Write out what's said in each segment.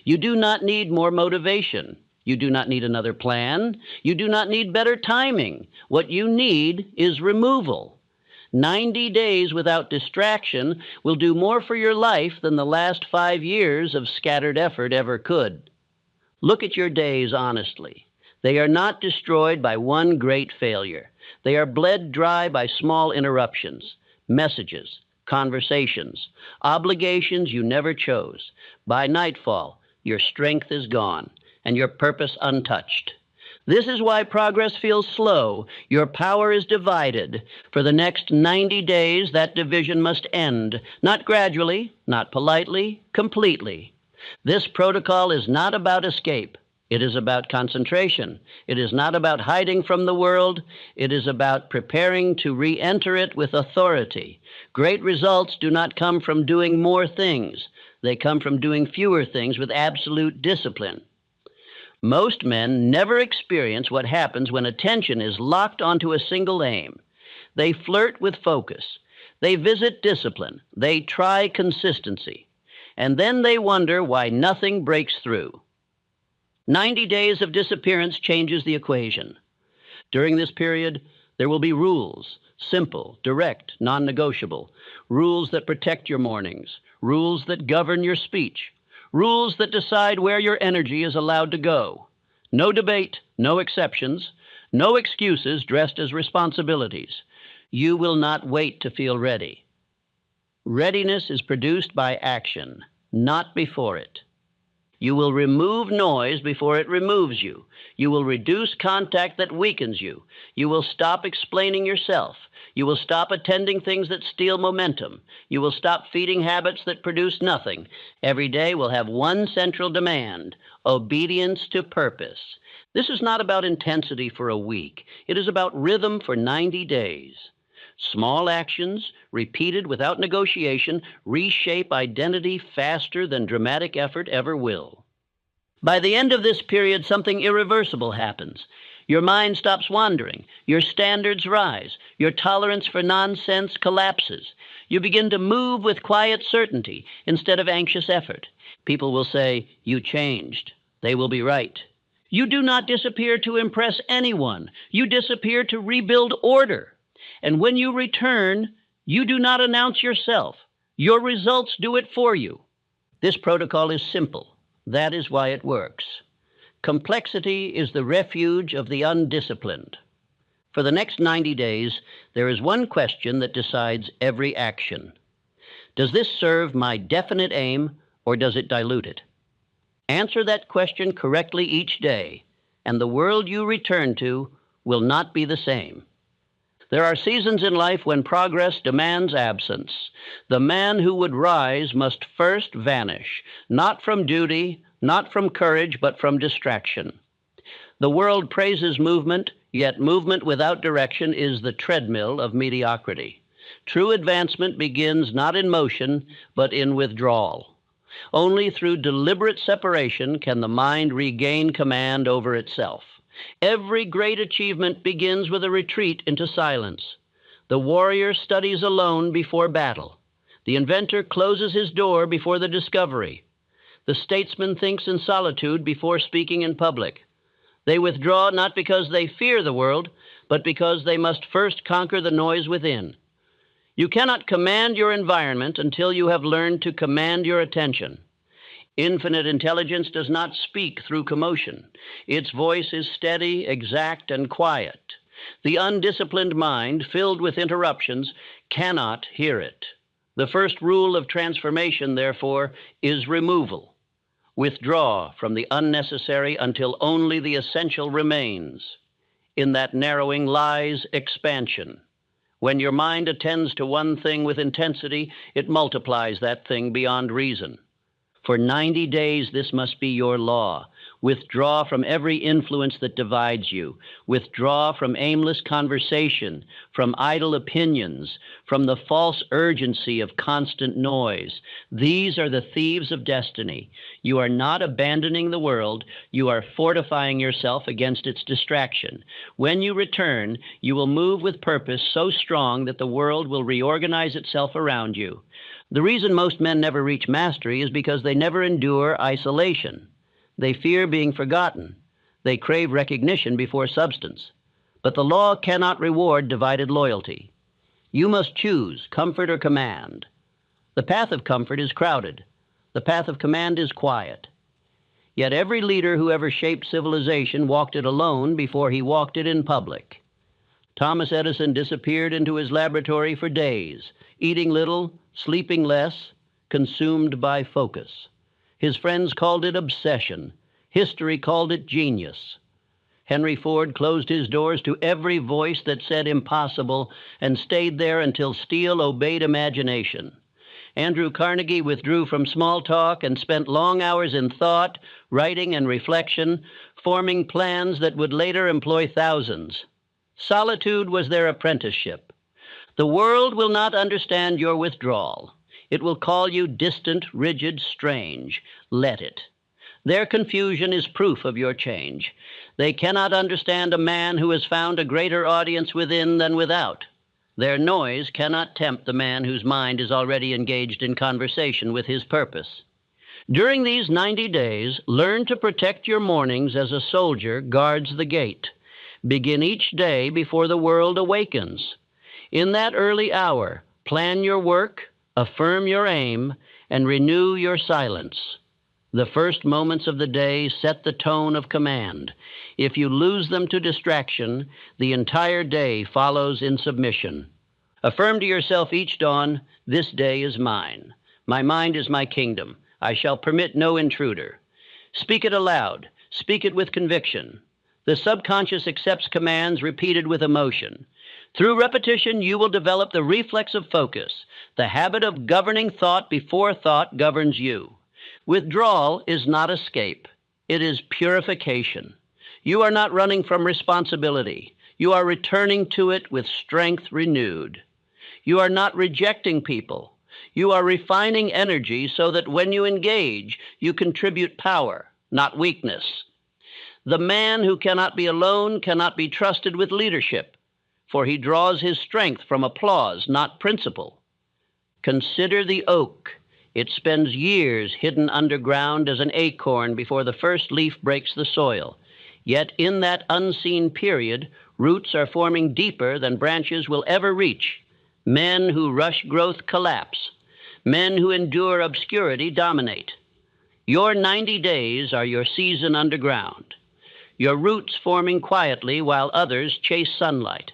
You do not need more motivation. You do not need another plan. You do not need better timing. What you need is removal. 90 days without distraction will do more for your life than the last 5 years of scattered effort ever could. Look at your days honestly. They are not destroyed by one great failure. They are bled dry by small interruptions, messages, conversations, obligations you never chose. By nightfall, your strength is gone and your purpose untouched. This is why progress feels slow. Your power is divided. For the next 90 days, that division must end, not gradually, not politely, completely. This protocol is not about escape. It is about concentration. It is not about hiding from the world. It is about preparing to re-enter it with authority. Great results do not come from doing more things. They come from doing fewer things with absolute discipline. Most men never experience what happens when attention is locked onto a single aim. They flirt with focus. They visit discipline. They try consistency. And then they wonder why nothing breaks through. 90 days of disappearance changes the equation. During this period, there will be rules, simple, direct, non-negotiable, rules that protect your mornings, rules that govern your speech, rules that decide where your energy is allowed to go. No debate, no exceptions, no excuses dressed as responsibilities. You will not wait to feel ready. Readiness is produced by action, not before it. You will remove noise before it removes you. You will reduce contact that weakens you. You will stop explaining yourself. You will stop attending things that steal momentum. You will stop feeding habits that produce nothing. Every day will have one central demand: obedience to purpose. This is not about intensity for a week. It is about rhythm for 90 days. Small actions, repeated without negotiation, reshape identity faster than dramatic effort ever will. By the end of this period, something irreversible happens. Your mind stops wandering. Your standards rise. Your tolerance for nonsense collapses. You begin to move with quiet certainty instead of anxious effort. People will say, "You changed." They will be right. You do not disappear to impress anyone. You disappear to rebuild order. And when you return, you do not announce yourself. Your results do it for you. This protocol is simple. That is why it works. Complexity is the refuge of the undisciplined. For the next 90 days, there is one question that decides every action. Does this serve my definite aim, or does it dilute it? Answer that question correctly each day, and the world you return to will not be the same. There are seasons in life when progress demands absence. The man who would rise must first vanish, not from duty, not from courage, but from distraction. The world praises movement, yet movement without direction is the treadmill of mediocrity. True advancement begins not in motion, but in withdrawal. Only through deliberate separation can the mind regain command over itself. Every great achievement begins with a retreat into silence. The warrior studies alone before battle. The inventor closes his door before the discovery. The statesman thinks in solitude before speaking in public. They withdraw not because they fear the world, but because they must first conquer the noise within. You cannot command your environment until you have learned to command your attention. Infinite intelligence does not speak through commotion. Its voice is steady, exact, and quiet. The undisciplined mind, filled with interruptions, cannot hear it. The first rule of transformation, therefore, is removal. Withdraw from the unnecessary until only the essential remains. In that narrowing lies expansion. When your mind attends to one thing with intensity, it multiplies that thing beyond reason. For 90 days, this must be your law. Withdraw from every influence that divides you. Withdraw from aimless conversation, from idle opinions, from the false urgency of constant noise. These are the thieves of destiny. You are not abandoning the world. You are fortifying yourself against its distraction. When you return, you will move with purpose so strong that the world will reorganize itself around you. The reason most men never reach mastery is because they never endure isolation. They fear being forgotten. They crave recognition before substance. But the law cannot reward divided loyalty. You must choose comfort or command. The path of comfort is crowded. The path of command is quiet. Yet every leader who ever shaped civilization walked it alone before he walked it in public. Thomas Edison disappeared into his laboratory for days, eating little, sleeping less, consumed by focus. His friends called it obsession. History called it genius. Henry Ford closed his doors to every voice that said impossible and stayed there until steel obeyed imagination. Andrew Carnegie withdrew from small talk and spent long hours in thought, writing, and reflection, forming plans that would later employ thousands. Solitude was their apprenticeship. The world will not understand your withdrawal. It will call you distant, rigid, strange. Let it. Their confusion is proof of your change. They cannot understand a man who has found a greater audience within than without. Their noise cannot tempt the man whose mind is already engaged in conversation with his purpose. During these 90 days, learn to protect your mornings as a soldier guards the gate. Begin each day before the world awakens. In that early hour, plan your work, affirm your aim, and renew your silence. The first moments of the day set the tone of command. If you lose them to distraction, the entire day follows in submission. Affirm to yourself each dawn, "This day is mine. My mind is my kingdom. I shall permit no intruder." Speak it aloud. Speak it with conviction. The subconscious accepts commands repeated with emotion. Through repetition, you will develop the reflex of focus, the habit of governing thought before thought governs you. Withdrawal is not escape. It is purification. You are not running from responsibility. You are returning to it with strength renewed. You are not rejecting people. You are refining energy so that when you engage, you contribute power, not weakness. The man who cannot be alone cannot be trusted with leadership, for he draws his strength from applause, not principle. Consider the oak. It spends years hidden underground as an acorn before the first leaf breaks the soil. Yet in that unseen period, roots are forming deeper than branches will ever reach. Men who rush growth collapse. Men who endure obscurity dominate. Your 90 days are your season underground. Your roots forming quietly while others chase sunlight.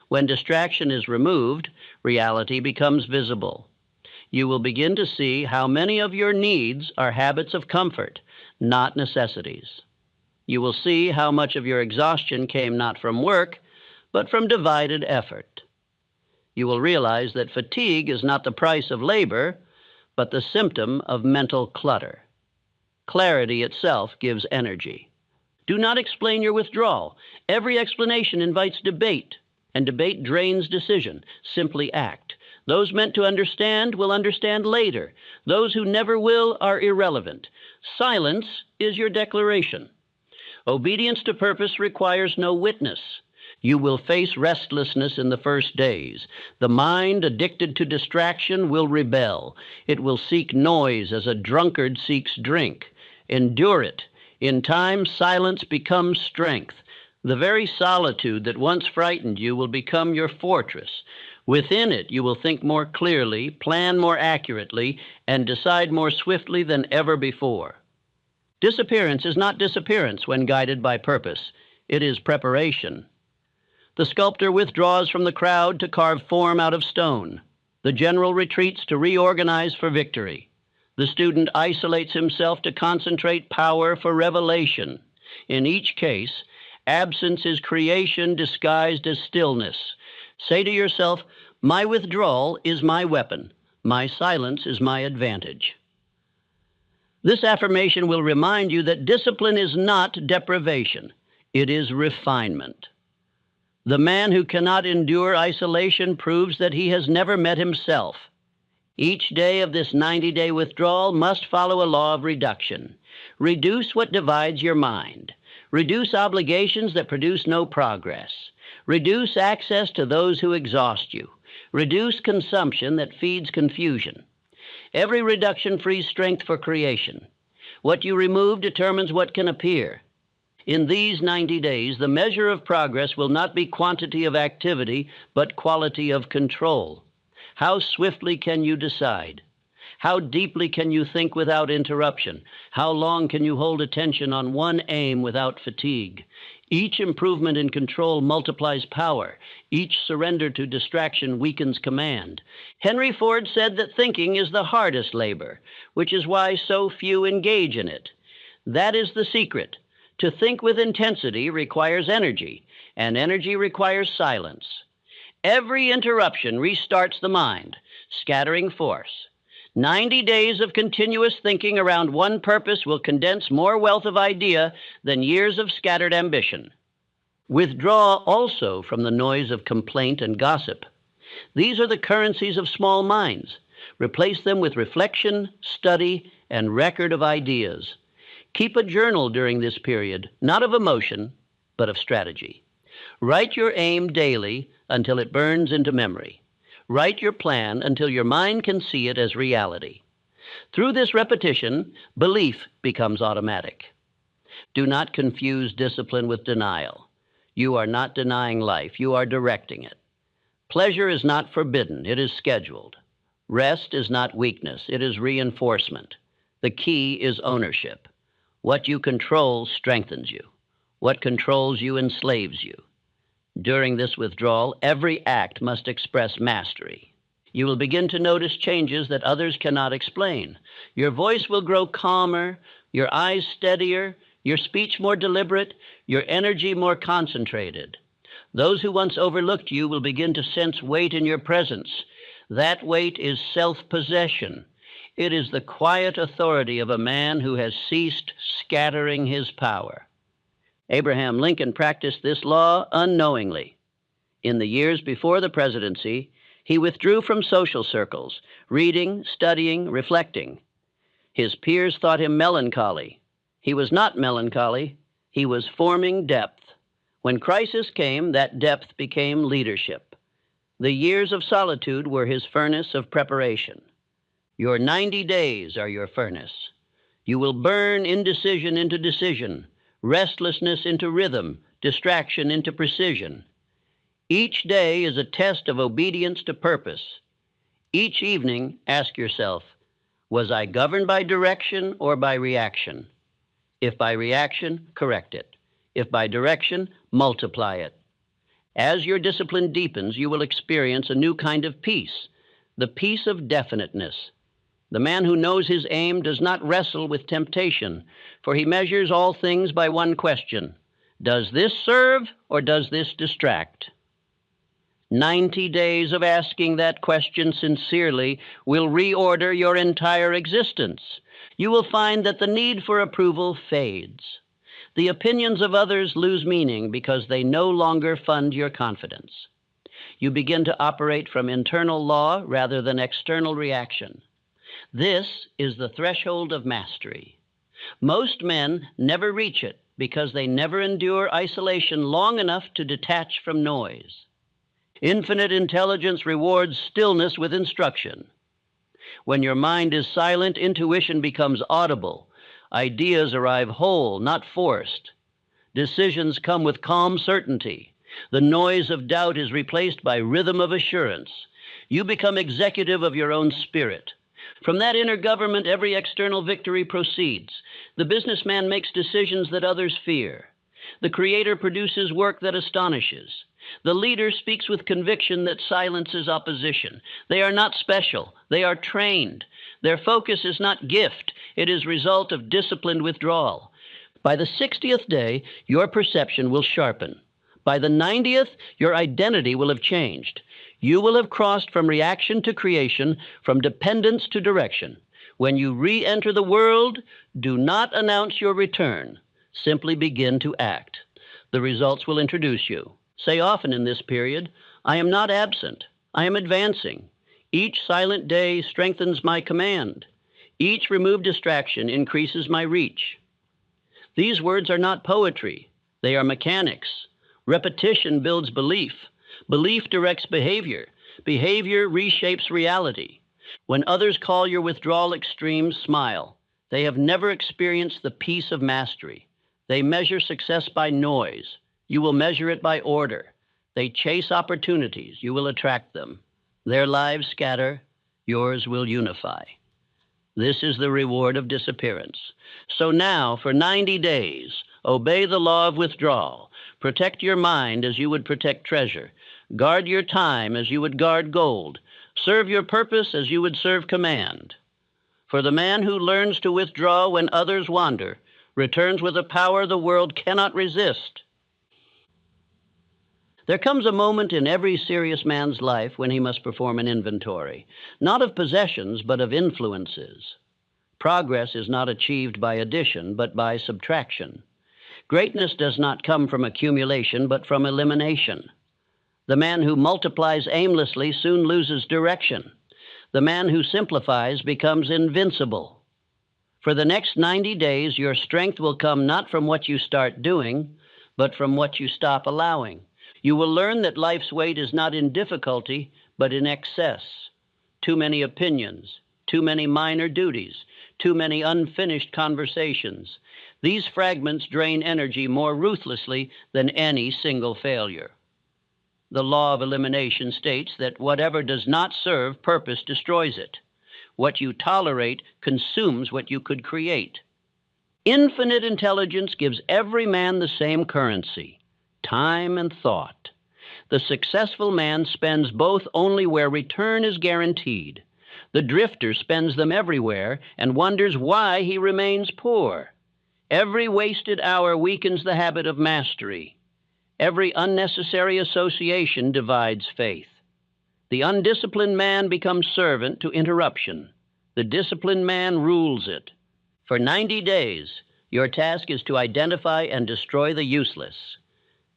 When distraction is removed, reality becomes visible. You will begin to see how many of your needs are habits of comfort, not necessities. You will see how much of your exhaustion came not from work, but from divided effort. You will realize that fatigue is not the price of labor, but the symptom of mental clutter. Clarity itself gives energy. Do not explain your withdrawal. Every explanation invites debate, and debate drains decision. Simply act. Those meant to understand will understand later. Those who never will are irrelevant. Silence is your declaration. Obedience to purpose requires no witness. You will face restlessness in the first days. The mind addicted to distraction will rebel. It will seek noise as a drunkard seeks drink. Endure it. In time, silence becomes strength. The very solitude that once frightened you will become your fortress. Within it, you will think more clearly, plan more accurately, and decide more swiftly than ever before. Disappearance is not disappearance when guided by purpose. It is preparation. The sculptor withdraws from the crowd to carve form out of stone. The general retreats to reorganize for victory. The student isolates himself to concentrate power for revelation. In each case, absence is creation disguised as stillness. Say to yourself, my withdrawal is my weapon. My silence is my advantage. This affirmation will remind you that discipline is not deprivation, it is refinement. The man who cannot endure isolation proves that he has never met himself. Each day of this 90-day withdrawal must follow a law of reduction. Reduce what divides your mind. Reduce obligations that produce no progress. Reduce access to those who exhaust you. Reduce consumption that feeds confusion. Every reduction frees strength for creation. What you remove determines what can appear. In these 90 days, the measure of progress will not be quantity of activity, but quality of control. How swiftly can you decide? How deeply can you think without interruption? How long can you hold attention on one aim without fatigue? Each improvement in control multiplies power. Each surrender to distraction weakens command. Henry Ford said that thinking is the hardest labor, which is why so few engage in it. That is the secret. To think with intensity requires energy, and energy requires silence. Every interruption restarts the mind, scattering force. 90 days of continuous thinking around one purpose will condense more wealth of idea than years of scattered ambition. Withdraw also from the noise of complaint and gossip. These are the currencies of small minds. Replace them with reflection, study, and record of ideas. Keep a journal during this period, not of emotion, but of strategy. Write your aim daily until it burns into memory. Write your plan until your mind can see it as reality. Through this repetition, belief becomes automatic. Do not confuse discipline with denial. You are not denying life, you are directing it. Pleasure is not forbidden, it is scheduled. Rest is not weakness, it is reinforcement. The key is ownership. What you control strengthens you. What controls you enslaves you. During this withdrawal, every act must express mastery. You will begin to notice changes that others cannot explain. Your voice will grow calmer, your eyes steadier, your speech more deliberate, your energy more concentrated. Those who once overlooked you will begin to sense weight in your presence. That weight is self-possession. It is the quiet authority of a man who has ceased scattering his power. Abraham Lincoln practiced this law unknowingly. In the years before the presidency, he withdrew from social circles, reading, studying, reflecting. His peers thought him melancholy. He was not melancholy. He was forming depth. When crisis came, that depth became leadership. The years of solitude were his furnace of preparation. Your 90 days are your furnace. You will burn indecision into decision, restlessness into rhythm, distraction into precision. Each day is a test of obedience to purpose. Each evening, ask yourself, was I governed by direction or by reaction? If by reaction, correct it. If by direction, multiply it. As your discipline deepens, you will experience a new kind of peace, the peace of definiteness. The man who knows his aim does not wrestle with temptation, for he measures all things by one question. Does this serve or does this distract? 90 days of asking that question sincerely will reorder your entire existence. You will find that the need for approval fades. The opinions of others lose meaning because they no longer fund your confidence. You begin to operate from internal law rather than external reaction. This is the threshold of mastery. Most men never reach it because they never endure isolation long enough to detach from noise. Infinite intelligence rewards stillness with instruction. When your mind is silent, intuition becomes audible. Ideas arrive whole, not forced. Decisions come with calm certainty. The noise of doubt is replaced by rhythm of assurance. You become executive of your own spirit. From that inner government, every external victory proceeds. The businessman makes decisions that others fear. The creator produces work that astonishes. The leader speaks with conviction that silences opposition. They are not special. They are trained. Their focus is not gift. It is result of disciplined withdrawal. By the 60th day, your perception will sharpen. By the 90th, your identity will have changed. You will have crossed from reaction to creation, from dependence to direction. When you re-enter the world, do not announce your return. Simply begin to act. The results will introduce you. Say often in this period, I am not absent. I am advancing. Each silent day strengthens my command. Each removed distraction increases my reach. These words are not poetry. They are mechanics. Repetition builds belief. Belief directs behavior. Behavior reshapes reality. When others call your withdrawal extremes, smile. They have never experienced the peace of mastery. They measure success by noise. You will measure it by order. They chase opportunities. You will attract them. Their lives scatter. Yours will unify. This is the reward of disappearance. So now, for 90 days, obey the law of withdrawal. Protect your mind as you would protect treasure. Guard your time as you would guard gold. Serve your purpose as you would serve command. For the man who learns to withdraw when others wander returns with a power the world cannot resist. There comes a moment in every serious man's life when he must perform an inventory, not of possessions, but of influences. Progress is not achieved by addition, but by subtraction. Greatness does not come from accumulation, but from elimination. The man who multiplies aimlessly soon loses direction. The man who simplifies becomes invincible. For the next 90 days, your strength will come not from what you start doing, but from what you stop allowing. You will learn that life's weight is not in difficulty, but in excess. Too many opinions, too many minor duties, too many unfinished conversations. These fragments drain energy more ruthlessly than any single failure. The law of elimination states that whatever does not serve purpose destroys it. What you tolerate consumes what you could create. Infinite intelligence gives every man the same currency, time and thought. The successful man spends both only where return is guaranteed. The drifter spends them everywhere and wonders why he remains poor. Every wasted hour weakens the habit of mastery. Every unnecessary association divides faith. The undisciplined man becomes servant to interruption. The disciplined man rules it. For 90 days, your task is to identify and destroy the useless.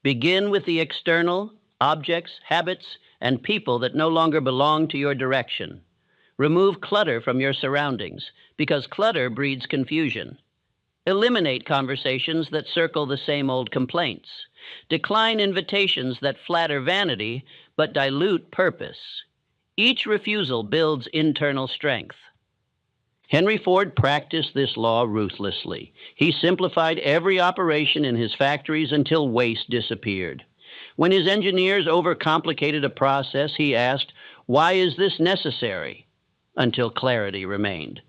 Begin with the external, objects, habits, and people that no longer belong to your direction. Remove clutter from your surroundings, because clutter breeds confusion. Eliminate conversations that circle the same old complaints. Decline invitations that flatter vanity, but dilute purpose. Each refusal builds internal strength. Henry Ford practiced this law ruthlessly. He simplified every operation in his factories until waste disappeared. When his engineers overcomplicated a process, he asked, "Why is this necessary?" until clarity remained.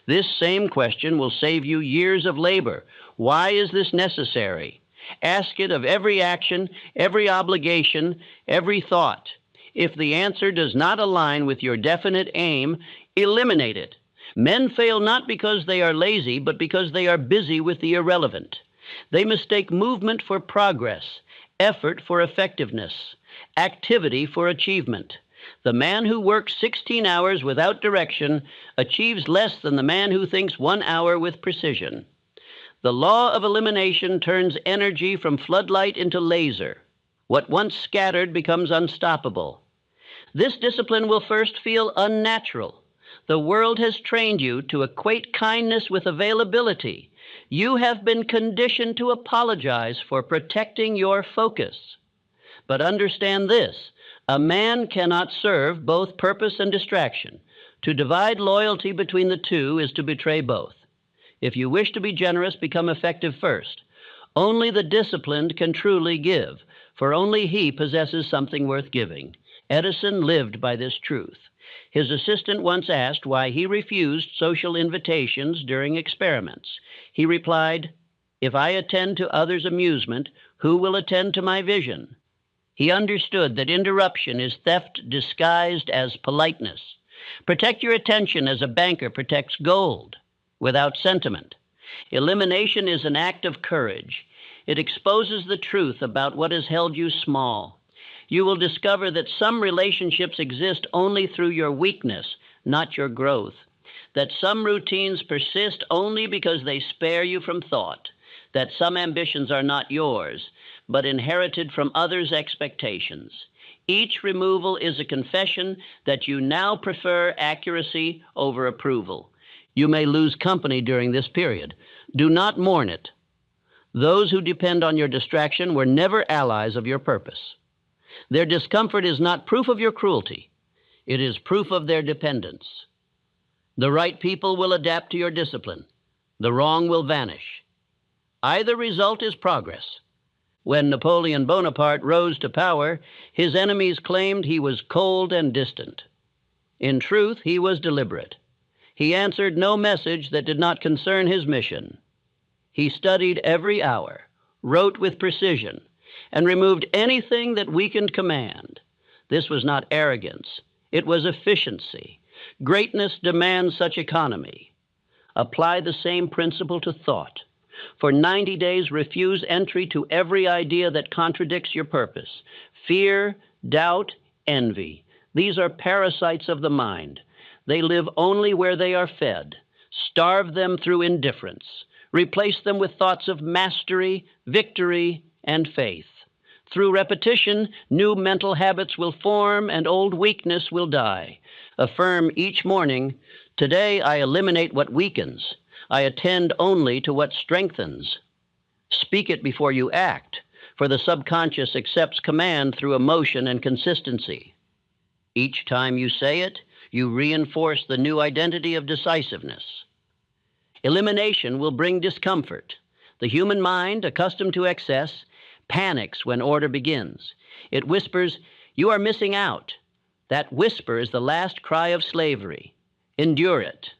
This same question will save you years of labor. Why is this necessary? Ask it of every action, every obligation, every thought. If the answer does not align with your definite aim, eliminate it. Men fail not because they are lazy, but because they are busy with the irrelevant. They mistake movement for progress, effort for effectiveness, activity for achievement. The man who works 16 hours without direction achieves less than the man who thinks 1 hour with precision. The law of elimination turns energy from floodlight into laser. What once scattered becomes unstoppable. This discipline will first feel unnatural. The world has trained you to equate kindness with availability. You have been conditioned to apologize for protecting your focus. But understand this, a man cannot serve both purpose and distraction. To divide loyalty between the two is to betray both. If you wish to be generous, become effective first. Only the disciplined can truly give, for only he possesses something worth giving. Edison lived by this truth. His assistant once asked why he refused social invitations during experiments. He replied, "If I attend to others' amusement, who will attend to my vision?" He understood that interruption is theft disguised as politeness. Protect your attention as a banker protects gold, without sentiment. Elimination is an act of courage. It exposes the truth about what has held you small. You will discover that some relationships exist only through your weakness, not your growth. that some routines persist only because they spare you from thought, that some ambitions are not yours, but inherited from others' expectations. Each removal is a confession that you now prefer accuracy over approval. You may lose company during this period. Do not mourn it. Those who depend on your distraction were never allies of your purpose. Their discomfort is not proof of your cruelty. It is proof of their dependence. The right people will adapt to your discipline. The wrong will vanish. Either result is progress. When Napoleon Bonaparte rose to power, his enemies claimed he was cold and distant. In truth, he was deliberate. He answered no message that did not concern his mission. He studied every hour, wrote with precision, and removed anything that weakened command. This was not arrogance. It was efficiency. Greatness demands such economy. Apply the same principle to thought. For 90 days, refuse entry to every idea that contradicts your purpose. Fear, doubt, envy. These are parasites of the mind. They live only where they are fed. Starve them through indifference. Replace them with thoughts of mastery, victory, and faith. Through repetition, new mental habits will form and old weakness will die. Affirm each morning, today I eliminate what weakens. I attend only to what strengthens. Speak it before you act, for the subconscious accepts command through emotion and consistency. Each time you say it, you reinforce the new identity of decisiveness. Elimination will bring discomfort. The human mind, accustomed to excess, panics when order begins. It whispers, "You are missing out." That whisper is the last cry of slavery. Endure it.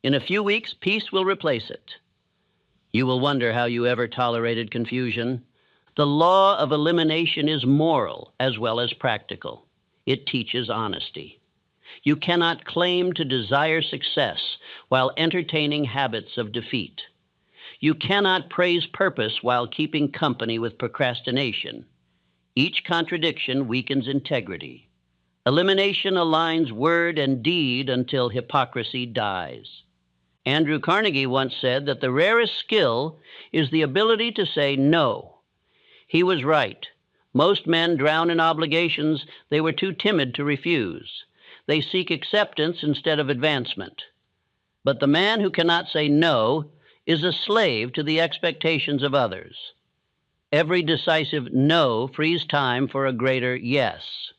In a few weeks, peace will replace it. You will wonder how you ever tolerated confusion. The law of elimination is moral as well as practical. It teaches honesty. You cannot claim to desire success while entertaining habits of defeat. You cannot praise purpose while keeping company with procrastination. Each contradiction weakens integrity. Elimination aligns word and deed until hypocrisy dies. Andrew Carnegie once said that the rarest skill is the ability to say no. He was right. Most men drown in obligations they were too timid to refuse. They seek acceptance instead of advancement. But the man who cannot say no is a slave to the expectations of others. Every decisive no frees time for a greater yes.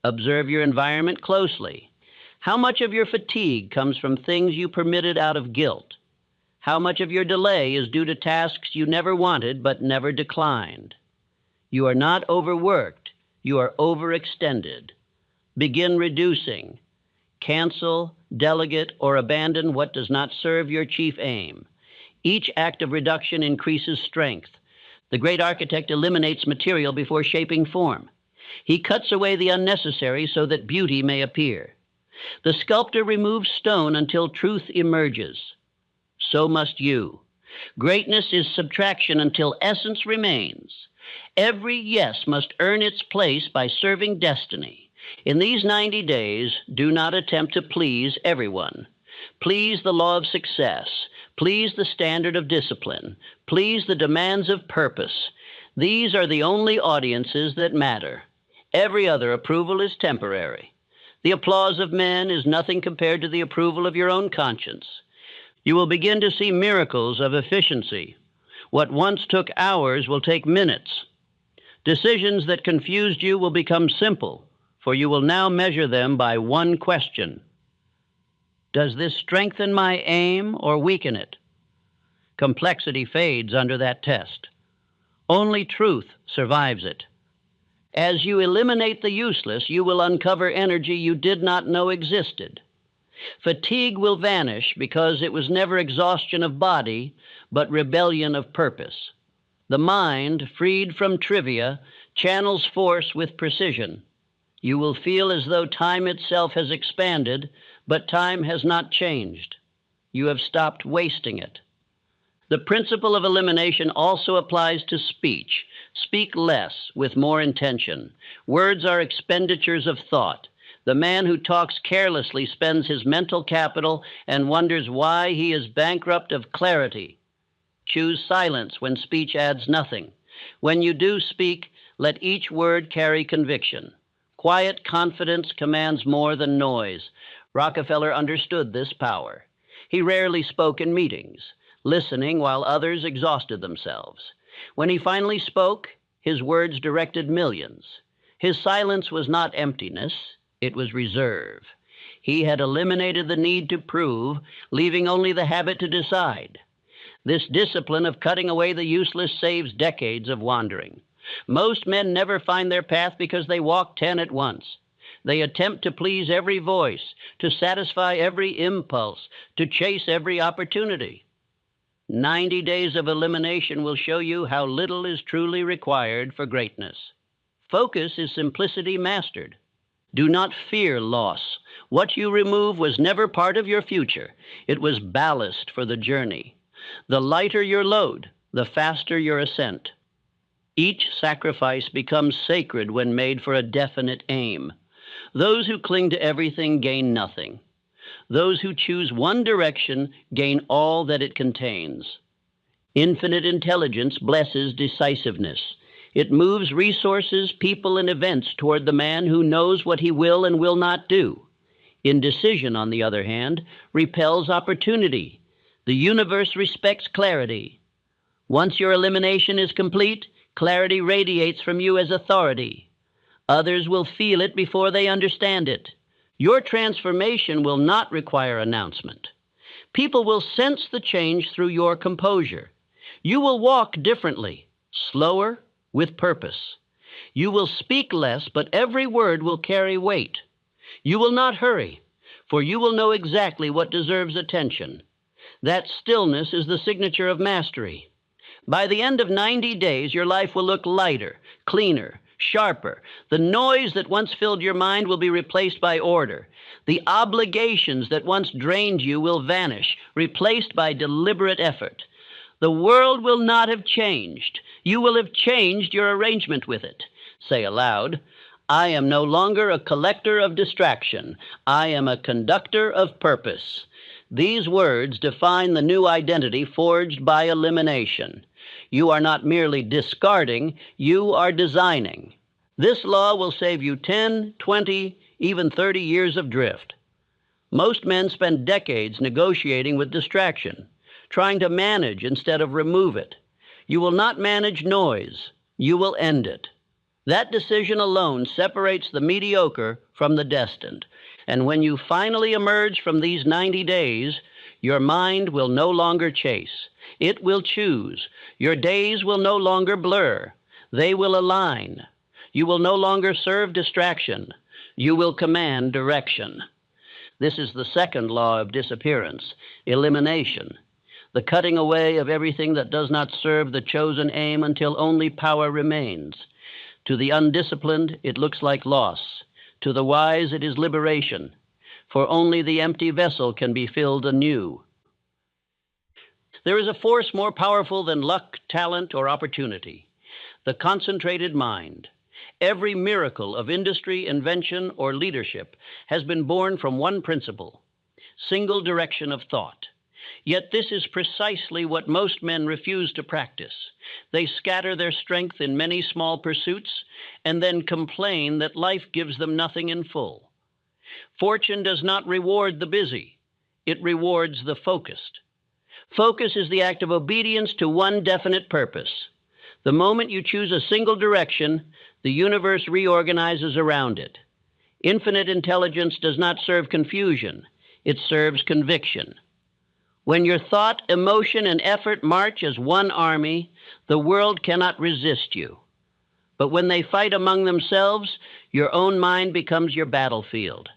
Observe your environment closely. How much of your fatigue comes from things you permitted out of guilt? How much of your delay is due to tasks you never wanted but never declined? You are not overworked. You are overextended. Begin reducing. Cancel, delegate, or abandon what does not serve your chief aim. Each act of reduction increases strength. The great architect eliminates material before shaping form. He cuts away the unnecessary so that beauty may appear. The sculptor removes stone until truth emerges. So must you. Greatness is subtraction until essence remains. Every yes must earn its place by serving destiny. In these 90 days, do not attempt to please everyone. Please the law of success. Please the standard of discipline. Please the demands of purpose. These are the only audiences that matter. Every other approval is temporary. The applause of men is nothing compared to the approval of your own conscience. You will begin to see miracles of efficiency. What once took hours will take minutes. Decisions that confused you will become simple, for you will now measure them by one question. Does this strengthen my aim or weaken it? Complexity fades under that test. Only truth survives it. As you eliminate the useless, you will uncover energy you did not know existed. Fatigue will vanish because it was never exhaustion of body, but rebellion of purpose. The mind, freed from trivia, channels force with precision. You will feel as though time itself has expanded, but time has not changed. You have stopped wasting it. The principle of elimination also applies to speech. Speak less with more intention. Words are expenditures of thought. The man who talks carelessly spends his mental capital and wonders why he is bankrupt of clarity. Choose silence when speech adds nothing. When you do speak, let each word carry conviction. Quiet confidence commands more than noise. Rockefeller understood this power. He rarely spoke in meetings, listening while others exhausted themselves. When he finally spoke, his words directed millions. His silence was not emptiness, it was reserve. He had eliminated the need to prove, leaving only the habit to decide. This discipline of cutting away the useless saves decades of wandering. Most men never find their path because they walk 10 at once. They attempt to please every voice, to satisfy every impulse, to chase every opportunity. 90 days of elimination will show you how little is truly required for greatness. Focus is simplicity mastered. Do not fear loss. What you remove was never part of your future. It was ballast for the journey. The lighter your load, the faster your ascent. Each sacrifice becomes sacred when made for a definite aim. Those who cling to everything gain nothing. Those who choose one direction gain all that it contains. Infinite intelligence blesses decisiveness. It moves resources, people, and events toward the man who knows what he will and will not do. Indecision, on the other hand, repels opportunity. The universe respects clarity. Once your elimination is complete, clarity radiates from you as authority. Others will feel it before they understand it. Your transformation will not require announcement. People will sense the change through your composure. You will walk differently, slower, with purpose. You will speak less, but every word will carry weight. You will not hurry, for you will know exactly what deserves attention. That stillness is the signature of mastery. By the end of 90 days, your life will look lighter, cleaner, sharper. The noise that once filled your mind will be replaced by order. The obligations that once drained you will vanish, replaced by deliberate effort. The world will not have changed. You will have changed your arrangement with it. Say aloud, I am no longer a collector of distraction. I am a conductor of purpose. These words define the new identity forged by elimination. You are not merely discarding, you are designing. This law will save you 10, 20, even 30 years of drift. Most men spend decades negotiating with distraction, trying to manage instead of remove it. You will not manage noise, you will end it. That decision alone separates the mediocre from the destined. And when you finally emerge from these 90 days, your mind will no longer chase. It will choose. Your days will no longer blur. They will align. You will no longer serve distraction. You will command direction. This is the second law of disappearance, elimination. The cutting away of everything that does not serve the chosen aim until only power remains. To the undisciplined, it looks like loss. To the wise, it is liberation, for only the empty vessel can be filled anew. There is a force more powerful than luck, talent, or opportunity: the concentrated mind. Every miracle of industry, invention, or leadership has been born from one principle: single direction of thought. Yet this is precisely what most men refuse to practice. They scatter their strength in many small pursuits and then complain that life gives them nothing in full. Fortune does not reward the busy. It rewards the focused. Focus is the act of obedience to one definite purpose. The moment you choose a single direction, the universe reorganizes around it. Infinite intelligence does not serve confusion. It serves conviction. When your thought, emotion, and effort march as one army, the world cannot resist you. But when they fight among themselves, your own mind becomes your battlefield.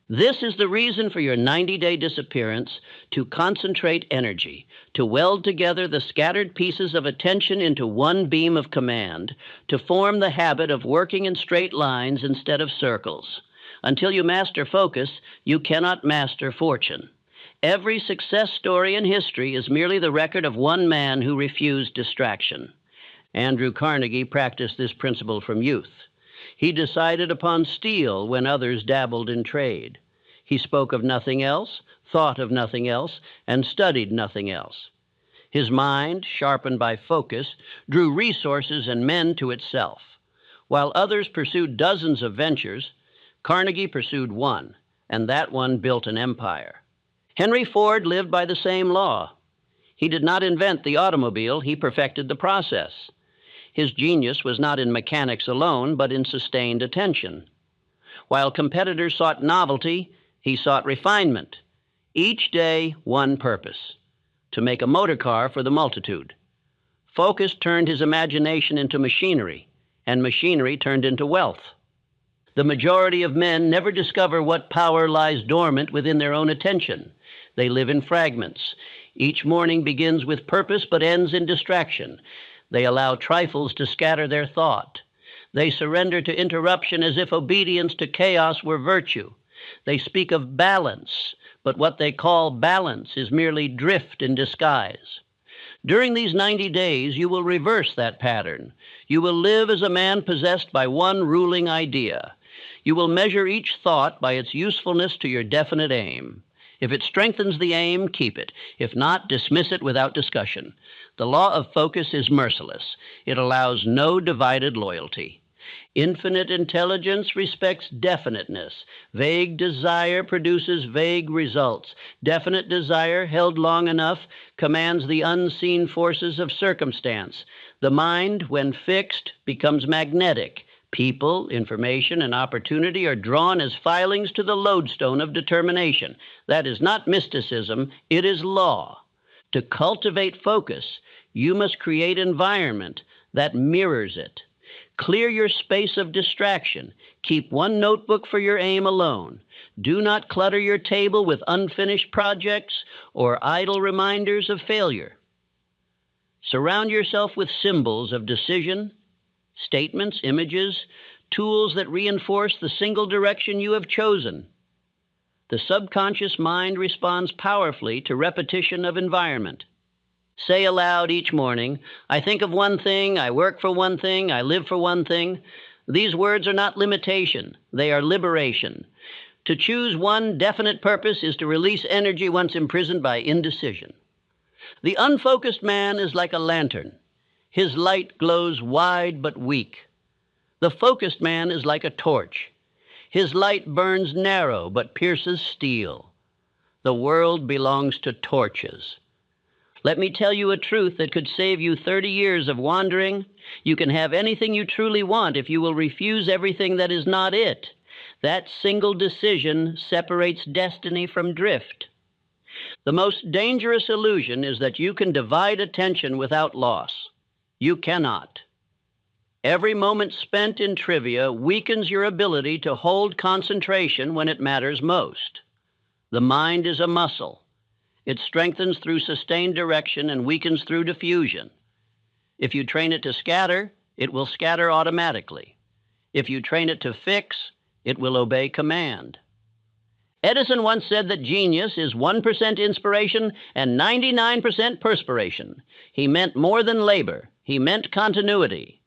This is the reason for your 90-day disappearance: to concentrate energy, to weld together the scattered pieces of attention into one beam of command, to form the habit of working in straight lines instead of circles. Until you master focus, you cannot master fortune. Every success story in history is merely the record of one man who refused distraction. Andrew Carnegie practiced this principle from youth. He decided upon steel when others dabbled in trade. He spoke of nothing else, thought of nothing else, and studied nothing else. His mind, sharpened by focus, drew resources and men to itself. While others pursued dozens of ventures, Carnegie pursued one, and that one built an empire. Henry Ford lived by the same law. He did not invent the automobile, he perfected the process. His genius was not in mechanics alone, but in sustained attention. While competitors sought novelty, he sought refinement. Each day, one purpose: to make a motor car for the multitude. Focus turned his imagination into machinery, and machinery turned into wealth. The majority of men never discover what power lies dormant within their own attention. They live in fragments. Each morning begins with purpose but ends in distraction. They allow trifles to scatter their thought. They surrender to interruption as if obedience to chaos were virtue. They speak of balance, but what they call balance is merely drift in disguise. During these 90 days, you will reverse that pattern. You will live as a man possessed by one ruling idea. You will measure each thought by its usefulness to your definite aim. If it strengthens the aim, keep it. If not, dismiss it without discussion. The law of focus is merciless. It allows no divided loyalty. Infinite intelligence respects definiteness. Vague desire produces vague results. Definite desire, held long enough, commands the unseen forces of circumstance. The mind, when fixed, becomes magnetic. People, information, and opportunity are drawn as filings to the lodestone of determination. That is not mysticism, it is law. To cultivate focus, you must create environment that mirrors it. Clear your space of distraction. Keep one notebook for your aim alone. Do not clutter your table with unfinished projects or idle reminders of failure. Surround yourself with symbols of decision, statements, images, tools that reinforce the single direction you have chosen. The subconscious mind responds powerfully to repetition of environment. Say aloud each morning, I think of one thing, I work for one thing, I live for one thing. These words are not limitation, they are liberation. To choose one definite purpose is to release energy once imprisoned by indecision. The unfocused man is like a lantern. His light glows wide but weak. The focused man is like a torch. His light burns narrow but pierces steel. The world belongs to torches. Let me tell you a truth that could save you 30 years of wandering. You can have anything you truly want if you will refuse everything that is not it. That single decision separates destiny from drift. The most dangerous illusion is that you can divide attention without loss. You cannot. Every moment spent in trivia weakens your ability to hold concentration when it matters most. The mind is a muscle. It strengthens through sustained direction and weakens through diffusion. If you train it to scatter, it will scatter automatically. If you train it to fix, it will obey command. Edison once said that genius is 1% inspiration and 99% perspiration. He meant more than labor. He meant continuity.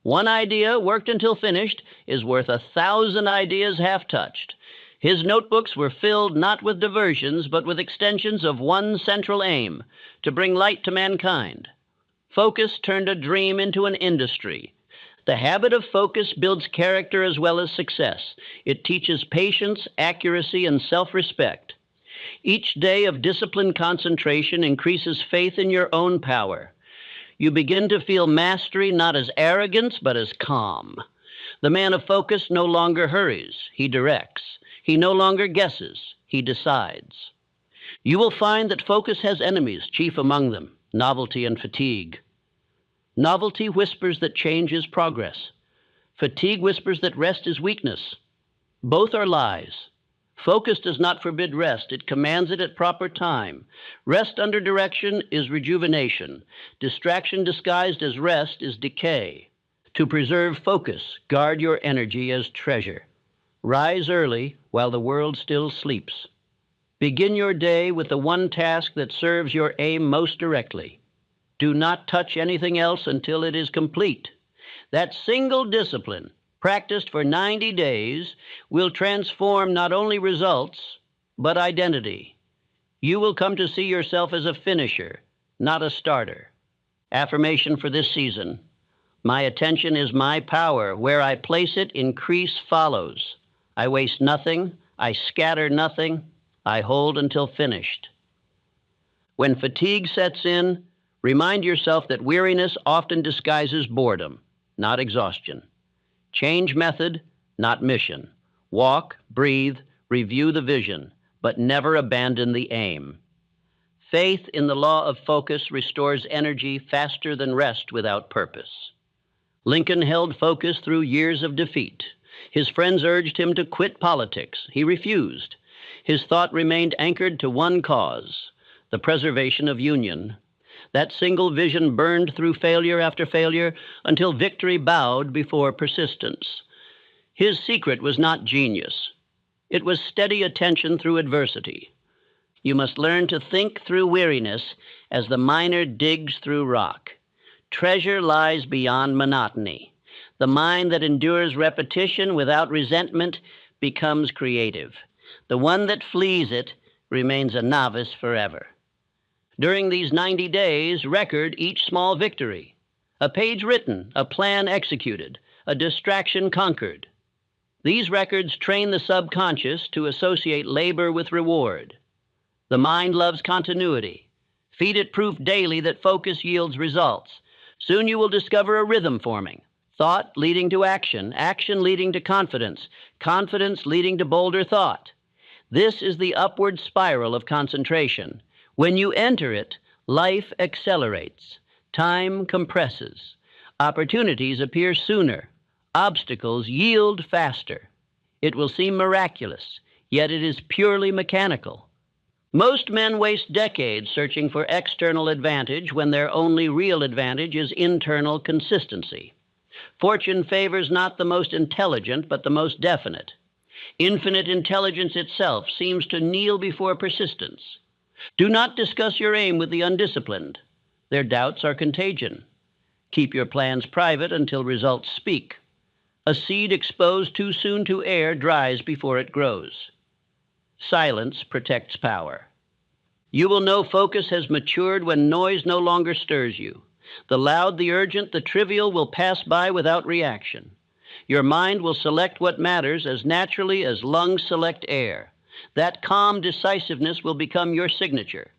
One idea worked until finished is worth 1,000 ideas half-touched. His notebooks were filled not with diversions, but with extensions of one central aim, to bring light to mankind. Focus turned a dream into an industry. The habit of focus builds character as well as success. It teaches patience, accuracy, and self-respect. Each day of disciplined concentration increases faith in your own power. You begin to feel mastery not as arrogance, but as calm. The man of focus no longer hurries, he directs. He no longer guesses, he decides. You will find that focus has enemies, chief among them, novelty and fatigue. Novelty whispers that change is progress. Fatigue whispers that rest is weakness. Both are lies. Focus does not forbid rest, it commands it at proper time. Rest under direction is rejuvenation. Distraction disguised as rest is decay. To preserve focus, guard your energy as treasure. Rise early while the world still sleeps. Begin your day with the one task that serves your aim most directly. Do not touch anything else until it is complete. That single discipline practiced for 90 days, will transform not only results, but identity. You will come to see yourself as a finisher, not a starter. Affirmation for this season. My attention is my power. Where I place it, increase follows. I waste nothing. I scatter nothing. I hold until finished. When fatigue sets in, remind yourself that weariness often disguises boredom, not exhaustion. Change method, not mission. Walk, breathe, review the vision, but never abandon the aim. Faith in the law of focus restores energy faster than rest without purpose. Lincoln held focus through years of defeat. His friends urged him to quit politics. He refused. His thought remained anchored to one cause, the preservation of union. That single vision burned through failure after failure until victory bowed before persistence. His secret was not genius. It was steady attention through adversity. You must learn to think through weariness as the miner digs through rock. Treasure lies beyond monotony. The mind that endures repetition without resentment becomes creative. The one that flees it remains a novice forever. During these 90 days, record each small victory. A page written, a plan executed, a distraction conquered. These records train the subconscious to associate labor with reward. The mind loves continuity. Feed it proof daily that focus yields results. Soon you will discover a rhythm forming. Thought leading to action, action leading to confidence, confidence leading to bolder thought. This is the upward spiral of concentration. When you enter it, life accelerates. Time compresses. Opportunities appear sooner. Obstacles yield faster. It will seem miraculous, yet it is purely mechanical. Most men waste decades searching for external advantage when their only real advantage is internal consistency. Fortune favors not the most intelligent, but the most definite. Infinite intelligence itself seems to kneel before persistence. Do not discuss your aim with the undisciplined. Their doubts are contagion. Keep your plans private until results speak. A seed exposed too soon to air dries before it grows. Silence protects power. You will know focus has matured when noise no longer stirs you. The loud, the urgent, the trivial will pass by without reaction. Your mind will select what matters as naturally as lungs select air. That calm decisiveness will become your signature.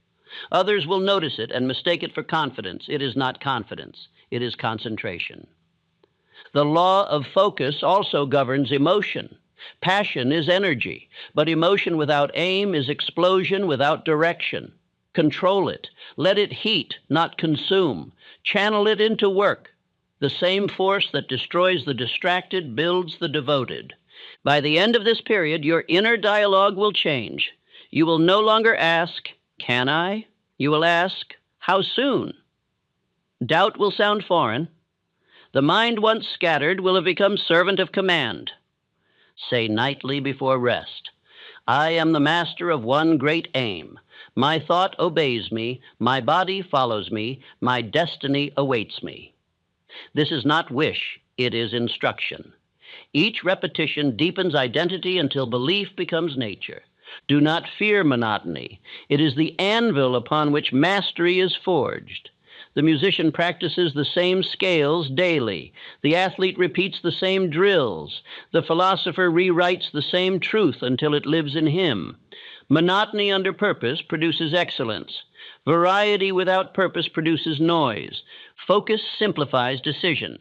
Others will notice it and mistake it for confidence. It is not confidence. It is concentration. The law of focus also governs emotion. Passion is energy, but emotion without aim is explosion without direction. Control it. Let it heat, not consume. Channel it into work. The same force that destroys the distracted builds the devoted. By the end of this period, your inner dialogue will change. You will no longer ask, "Can I?" You will ask, "How soon?" Doubt will sound foreign. The mind once scattered will have become servant of command. Say nightly before rest, "I am the master of one great aim. My thought obeys me, my body follows me, my destiny awaits me." This is not wish, it is instruction. Each repetition deepens identity until belief becomes nature. Do not fear monotony. It is the anvil upon which mastery is forged. The musician practices the same scales daily. The athlete repeats the same drills. The philosopher rewrites the same truth until it lives in him. Monotony under purpose produces excellence. Variety without purpose produces noise. Focus simplifies decision.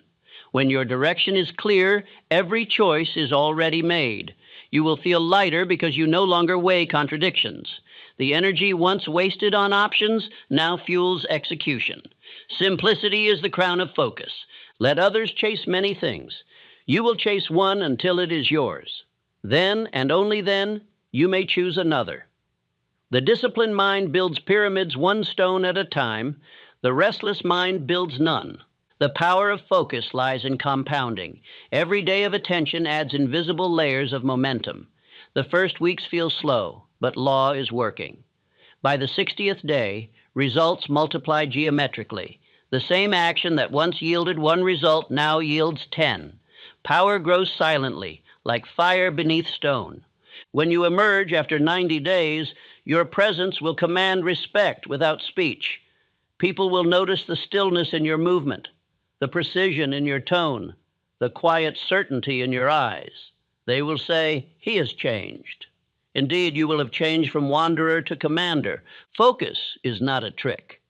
When your direction is clear, every choice is already made. You will feel lighter because you no longer weigh contradictions. The energy once wasted on options now fuels execution. Simplicity is the crown of focus. Let others chase many things. You will chase one until it is yours. Then, and only then, you may choose another. The disciplined mind builds pyramids one stone at a time. The restless mind builds none. The power of focus lies in compounding. Every day of attention adds invisible layers of momentum. The first weeks feel slow, but law is working. By the 60th day, results multiply geometrically. The same action that once yielded one result now yields 10. Power grows silently, like fire beneath stone. When you emerge after 90 days, your presence will command respect without speech. People will notice the stillness in your movement, the precision in your tone, the quiet certainty in your eyes. They will say, "He has changed." Indeed, you will have changed from wanderer to commander. Focus is not a trick.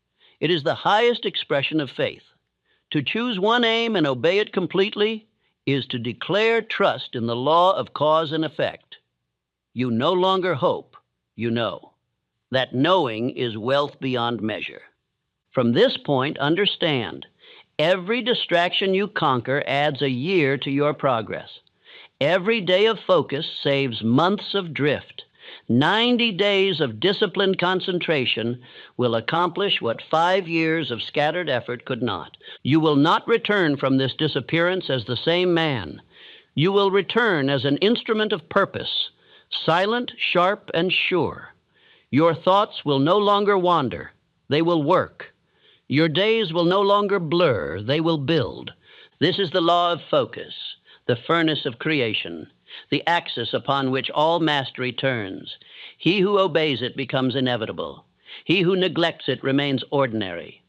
It is the highest expression of faith. To choose one aim and obey it completely is to declare trust in the law of cause and effect. You no longer hope, you know. That knowing is wealth beyond measure. From this point, understand, every distraction you conquer adds a year to your progress. Every day of focus saves months of drift. 90 days of disciplined concentration will accomplish what 5 years of scattered effort could not. You will not return from this disappearance as the same man. You will return as an instrument of purpose, silent, sharp, and sure. Your thoughts will no longer wander. They will work. Your days will no longer blur. They will build. This is the law of focus, the furnace of creation, the axis upon which all mastery turns. He who obeys it becomes inevitable. He who neglects it remains ordinary.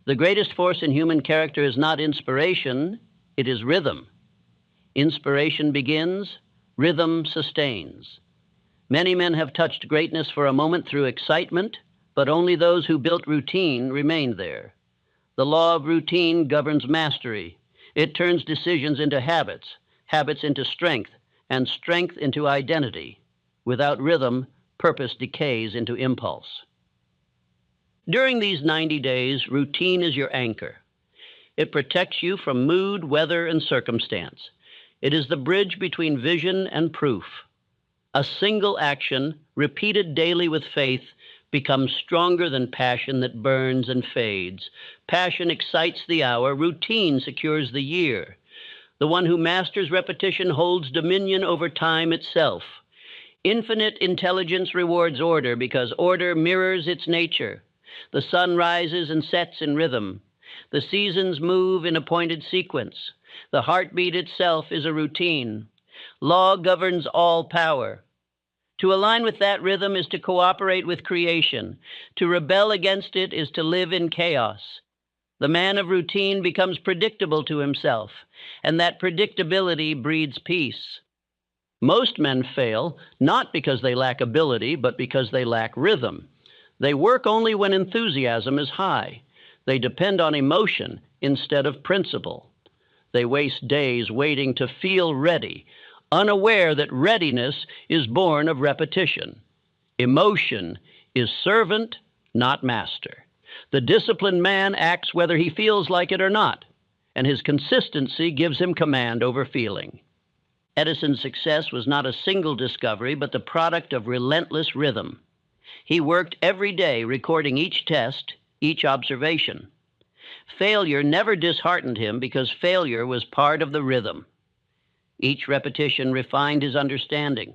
The greatest force in human character is not inspiration, it is rhythm. Inspiration begins, rhythm sustains. Many men have touched greatness for a moment through excitement, but only those who built routine remained there. The law of routine governs mastery. It turns decisions into habits, habits into strength, and strength into identity. Without rhythm, purpose decays into impulse. During these 90 days, routine is your anchor. It protects you from mood, weather, and circumstance. It is the bridge between vision and proof. A single action, repeated daily with faith, becomes stronger than passion that burns and fades. Passion excites the hour, routine secures the year. The one who masters repetition holds dominion over time itself. Infinite intelligence rewards order because order mirrors its nature. The sun rises and sets in rhythm. The seasons move in appointed sequence. The heartbeat itself is a routine. Law governs all power. To align with that rhythm is to cooperate with creation. To rebel against it is to live in chaos. The man of routine becomes predictable to himself, and that predictability breeds peace. Most men fail, not because they lack ability, but because they lack rhythm. They work only when enthusiasm is high. They depend on emotion instead of principle. They waste days waiting to feel ready, unaware that readiness is born of repetition. Emotion is servant, not master. The disciplined man acts whether he feels like it or not, and his consistency gives him command over feeling. Edison's success was not a single discovery, but the product of relentless rhythm. He worked every day recording each test, each observation. Failure never disheartened him because failure was part of the rhythm. Each repetition refined his understanding.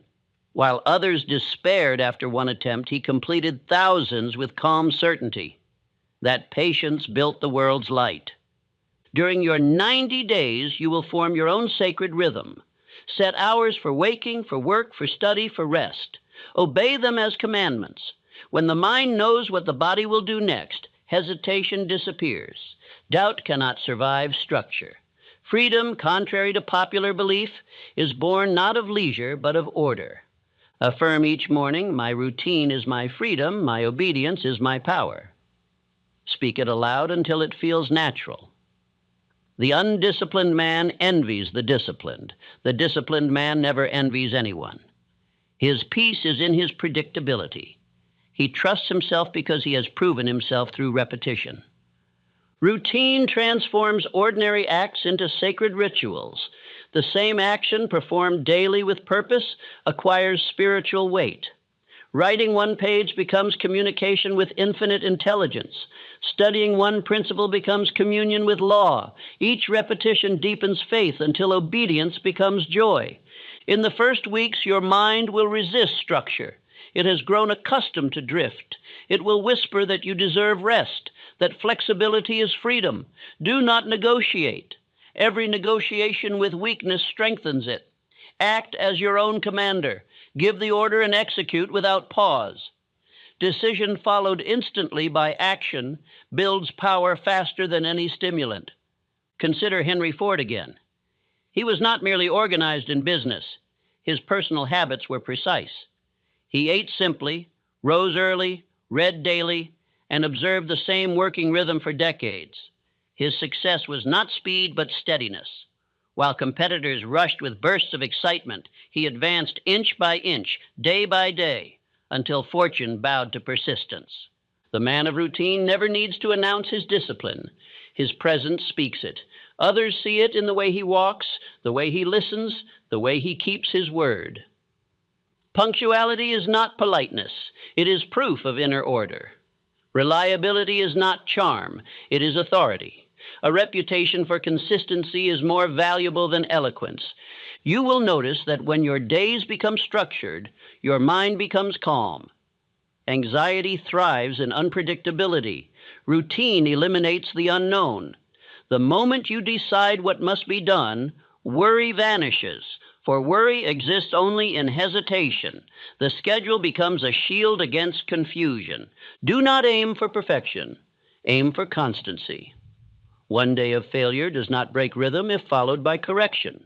While others despaired after one attempt, he completed thousands with calm certainty. That patience built the world's light. During your 90 days, you will form your own sacred rhythm. Set hours for waking, for work, for study, for rest. Obey them as commandments. When the mind knows what the body will do next, hesitation disappears. Doubt cannot survive structure. Freedom, contrary to popular belief, is born not of leisure, but of order. Affirm each morning, my routine is my freedom, my obedience is my power. Speak it aloud until it feels natural. The undisciplined man envies the disciplined. The disciplined man never envies anyone. His peace is in his predictability. He trusts himself because he has proven himself through repetition. Routine transforms ordinary acts into sacred rituals. The same action performed daily with purpose acquires spiritual weight. Writing one page becomes communication with infinite intelligence. Studying one principle becomes communion with law. Each repetition deepens faith until obedience becomes joy. In the first weeks, your mind will resist structure. It has grown accustomed to drift. It will whisper that you deserve rest, that flexibility is freedom. Do not negotiate. Every negotiation with weakness strengthens it. Act as your own commander. Give the order and execute without pause. Decision followed instantly by action builds power faster than any stimulant. Consider Henry Ford again. He was not merely organized in business. His personal habits were precise. He ate simply, rose early, read daily, and observed the same working rhythm for decades. His success was not speed, but steadiness. While competitors rushed with bursts of excitement, he advanced inch by inch, day by day, until fortune bowed to persistence. The man of routine never needs to announce his discipline. His presence speaks it. Others see it in the way he walks, the way he listens, the way he keeps his word. Punctuality is not politeness. It is proof of inner order. Reliability is not charm. It is authority. A reputation for consistency is more valuable than eloquence. You will notice that when your days become structured, your mind becomes calm. Anxiety thrives in unpredictability. Routine eliminates the unknown. The moment you decide what must be done, worry vanishes, for worry exists only in hesitation. The schedule becomes a shield against confusion. Do not aim for perfection. Aim for constancy. One day of failure does not break rhythm if followed by correction.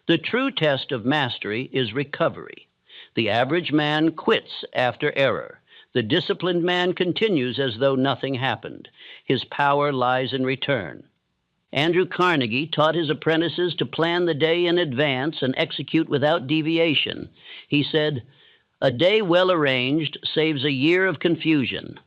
The true test of mastery is recovery. The average man quits after error. The disciplined man continues as though nothing happened. His power lies in return. Andrew Carnegie taught his apprentices to plan the day in advance and execute without deviation. He said, "A day well arranged saves a year of confusion."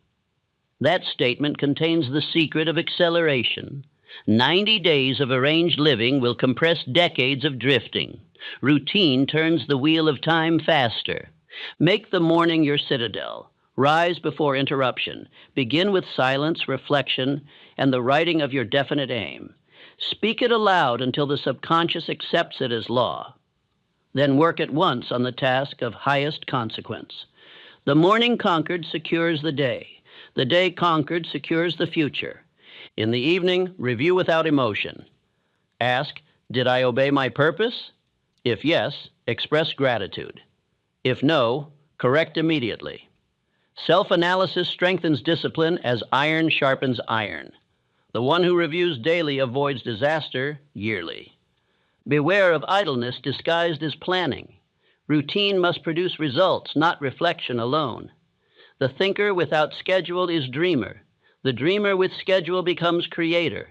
That statement contains the secret of acceleration. 90 days of arranged living will compress decades of drifting. Routine turns the wheel of time faster. Make the morning your citadel. Rise before interruption. Begin with silence, reflection, and the writing of your definite aim. Speak it aloud until the subconscious accepts it as law. Then work at once on the task of highest consequence. The morning conquered secures the day. The day conquered secures the future. In the evening, review without emotion. Ask, did I obey my purpose? If yes, express gratitude. If no, correct immediately. Self-analysis strengthens discipline as iron sharpens iron. The one who reviews daily avoids disaster yearly. Beware of idleness disguised as planning. Routine must produce results, not reflection alone. The thinker without schedule is dreamer. The dreamer with schedule becomes creator.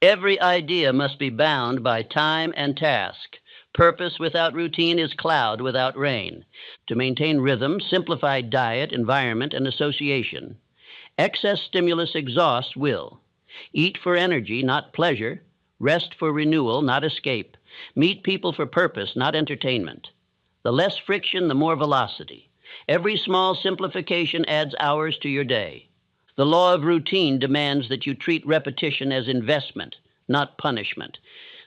Every idea must be bound by time and task. Purpose without routine is cloud without rain. To maintain rhythm, simplify diet, environment, and association. Excess stimulus exhausts will. Eat for energy, not pleasure. Rest for renewal, not escape. Meet people for purpose, not entertainment. The less friction, the more velocity. Every small simplification adds hours to your day. The law of routine demands that you treat repetition as investment, not punishment.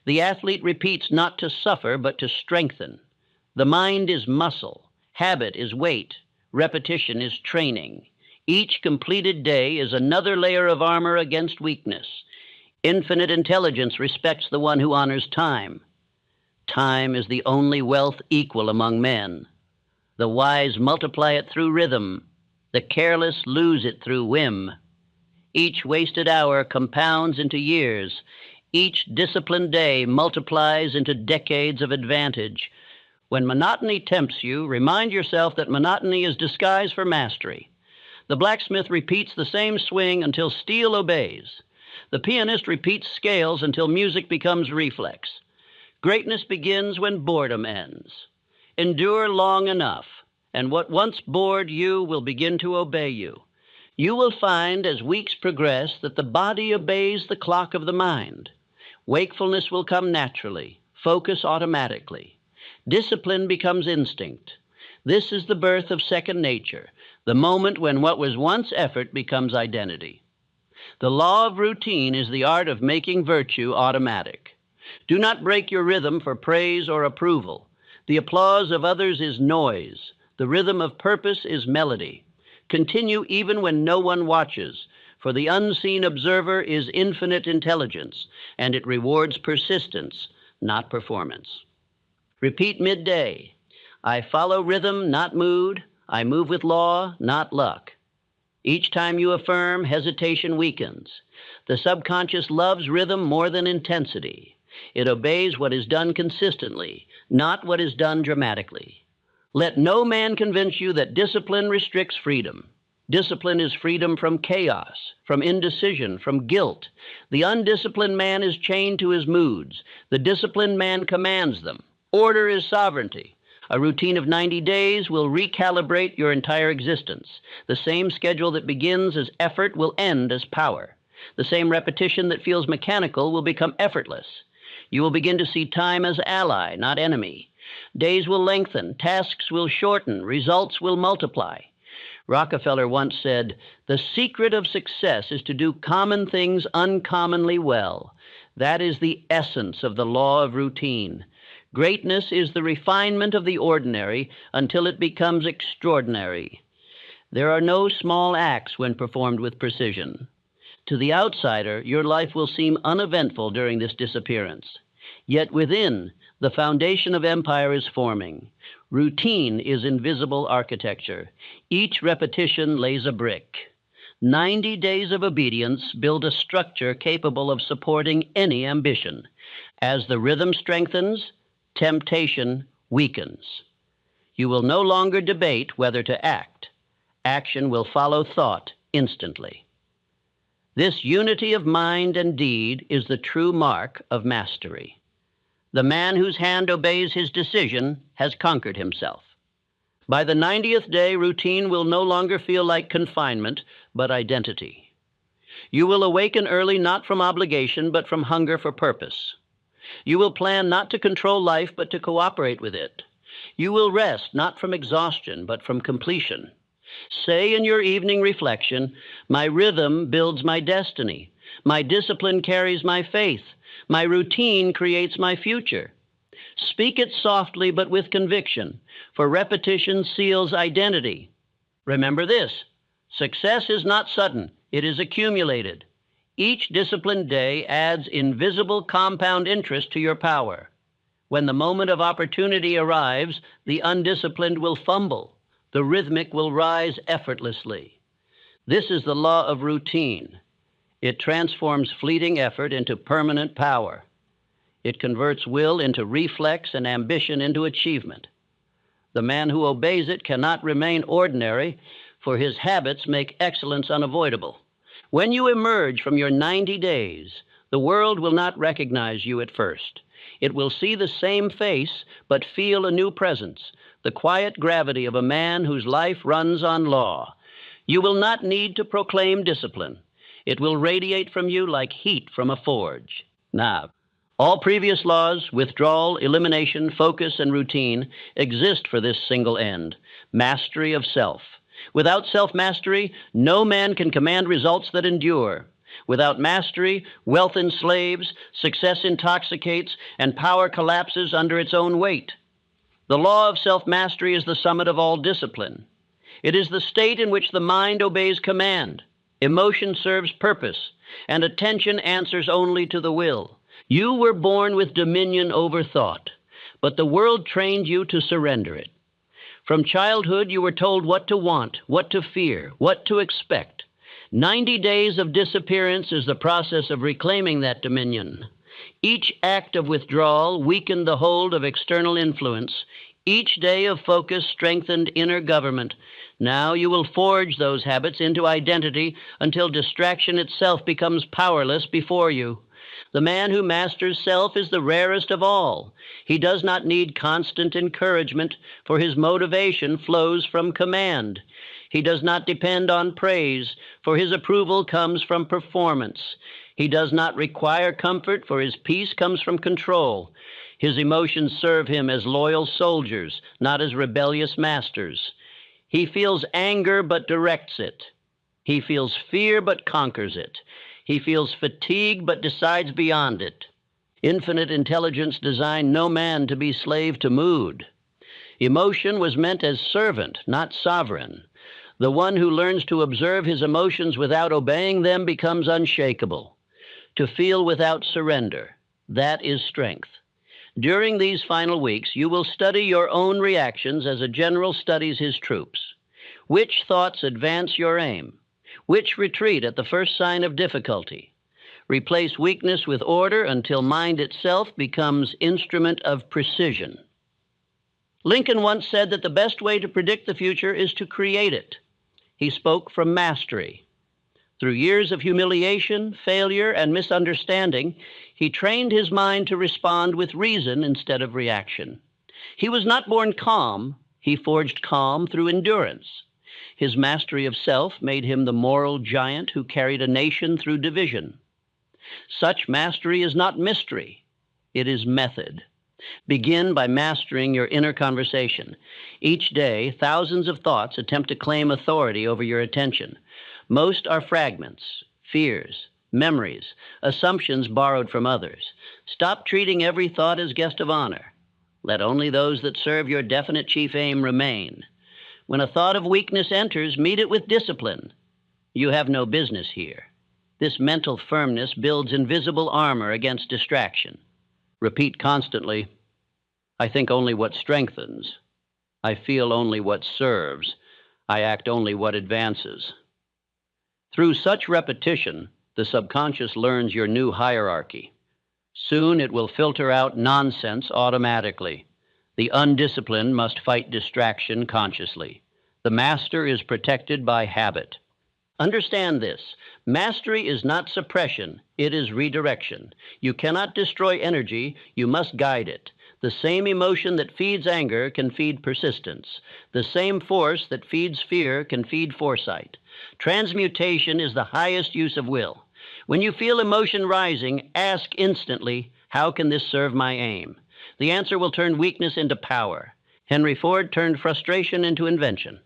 The athlete repeats not to suffer, but to strengthen. The mind is muscle. Habit is weight. Repetition is training. Each completed day is another layer of armor against weakness. Infinite intelligence respects the one who honors time. Time is the only wealth equal among men. The wise multiply it through rhythm. The careless lose it through whim. Each wasted hour compounds into years. Each disciplined day multiplies into decades of advantage. When monotony tempts you, remind yourself that monotony is disguise for mastery. The blacksmith repeats the same swing until steel obeys. The pianist repeats scales until music becomes reflex. Greatness begins when boredom ends. Endure long enough, and what once bored you will begin to obey you. You will find as weeks progress that the body obeys the clock of the mind. Wakefulness will come naturally, focus automatically. Discipline becomes instinct. This is the birth of second nature, the moment when what was once effort becomes identity. The law of routine is the art of making virtue automatic. Do not break your rhythm for praise or approval. The applause of others is noise. The rhythm of purpose is melody. Continue even when no one watches, For the unseen observer is infinite intelligence, and it rewards persistence, not performance. Repeat midday. I follow rhythm, not mood. I move with law, not luck. Each time you affirm, hesitation weakens. The subconscious loves rhythm more than intensity. It obeys what is done consistently, not what is done dramatically. Let no man convince you that discipline restricts freedom. Discipline is freedom from chaos, from indecision, from guilt. The undisciplined man is chained to his moods. The disciplined man commands them. Order is sovereignty. A routine of 90 days will recalibrate your entire existence. The same schedule that begins as effort will end as power. The same repetition that feels mechanical will become effortless. You will begin to see time as ally, not enemy. Days will lengthen, tasks will shorten, results will multiply. Rockefeller once said, "The secret of success is to do common things uncommonly well. That is the essence of the law of routine. Greatness is the refinement of the ordinary until it becomes extraordinary. There are no small acts when performed with precision. To the outsider, your life will seem uneventful during this disappearance. Yet within, the foundation of empire is forming. Routine is invisible architecture. Each repetition lays a brick. 90 days of obedience build a structure capable of supporting any ambition. As the rhythm strengthens, temptation weakens. You will no longer debate whether to act. Action will follow thought instantly. This unity of mind and deed is the true mark of mastery. The man whose hand obeys his decision has conquered himself. By the 90th day, routine will no longer feel like confinement, but identity. You will awaken early not from obligation, but from hunger for purpose. You will plan not to control life, but to cooperate with it. You will rest not from exhaustion, but from completion. Say in your evening reflection, "My rhythm builds my destiny. My discipline carries my faith. My routine creates my future." Speak it softly but with conviction, for repetition seals identity. Remember this: success is not sudden, it is accumulated. Each disciplined day adds invisible compound interest to your power. When the moment of opportunity arrives, the undisciplined will fumble. The rhythmic will rise effortlessly. This is the law of routine. It transforms fleeting effort into permanent power. It converts will into reflex and ambition into achievement. The man who obeys it cannot remain ordinary, for his habits make excellence unavoidable. When you emerge from your 90 days, the world will not recognize you at first. It will see the same face, but feel a new presence, the quiet gravity of a man whose life runs on law. You will not need to proclaim discipline. It will radiate from you like heat from a forge. Now, all previous laws, withdrawal, elimination, focus, and routine, exist for this single end: mastery of self. Without self-mastery, no man can command results that endure. Without mastery, wealth enslaves, success intoxicates, and power collapses under its own weight. The law of self-mastery is the summit of all discipline. It is the state in which the mind obeys command, emotion serves purpose, and attention answers only to the will. You were born with dominion over thought, but the world trained you to surrender it. From childhood, you were told what to want, what to fear, what to expect. 90 days of disappearance is the process of reclaiming that dominion. Each act of withdrawal weakened the hold of external influence. Each day of focus strengthened inner government. Now you will forge those habits into identity until distraction itself becomes powerless before you. The man who masters self is the rarest of all. He does not need constant encouragement, for his motivation flows from command. He does not depend on praise, for his approval comes from performance. He does not require comfort, for his peace comes from control. His emotions serve him as loyal soldiers, not as rebellious masters. He feels anger but directs it. He feels fear but conquers it. He feels fatigue but decides beyond it. Infinite intelligence designed no man to be slave to mood. Emotion was meant as servant, not sovereign. The one who learns to observe his emotions without obeying them becomes unshakable. To feel without surrender, that is strength. During these final weeks, you will study your own reactions as a general studies his troops. Which thoughts advance your aim? Which retreat at the first sign of difficulty? Replace weakness with order until mind itself becomes instrument of precision. Lincoln once said that the best way to predict the future is to create it. He spoke from mastery. Through years of humiliation, failure, and misunderstanding, he trained his mind to respond with reason instead of reaction. He was not born calm, he forged calm through endurance. His mastery of self made him the moral giant who carried a nation through division. Such mastery is not mystery, it is method. Begin by mastering your inner conversation. Each day, thousands of thoughts attempt to claim authority over your attention. Most are fragments, fears, memories, assumptions borrowed from others. Stop treating every thought as guest of honor. Let only those that serve your definite chief aim remain. When a thought of weakness enters, meet it with discipline. You have no business here. This mental firmness builds invisible armor against distraction. Repeat constantly, I think only what strengthens. I feel only what serves. I act only what advances. Through such repetition, the subconscious learns your new hierarchy. Soon it will filter out nonsense automatically. The undisciplined must fight distraction consciously. The master is protected by habit. Understand this. Mastery is not suppression, it is redirection. You cannot destroy energy, you must guide it. The same emotion that feeds anger can feed persistence. The same force that feeds fear can feed foresight. Transmutation is the highest use of will. When you feel emotion rising, ask instantly, how can this serve my aim? The answer will turn weakness into power. Henry Ford turned frustration into invention.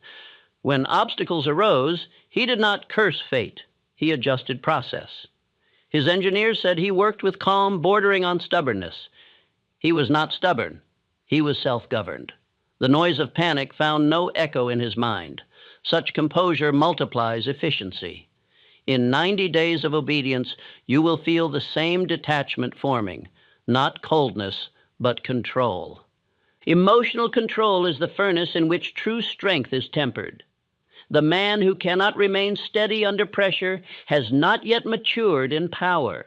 When obstacles arose, he did not curse fate. He adjusted process. His engineers said he worked with calm bordering on stubbornness. He was not stubborn. He was self-governed. The noise of panic found no echo in his mind. Such composure multiplies efficiency. In 90 days of obedience, you will feel the same detachment forming, not coldness, but control. Emotional control is the furnace in which true strength is tempered. The man who cannot remain steady under pressure has not yet matured in power.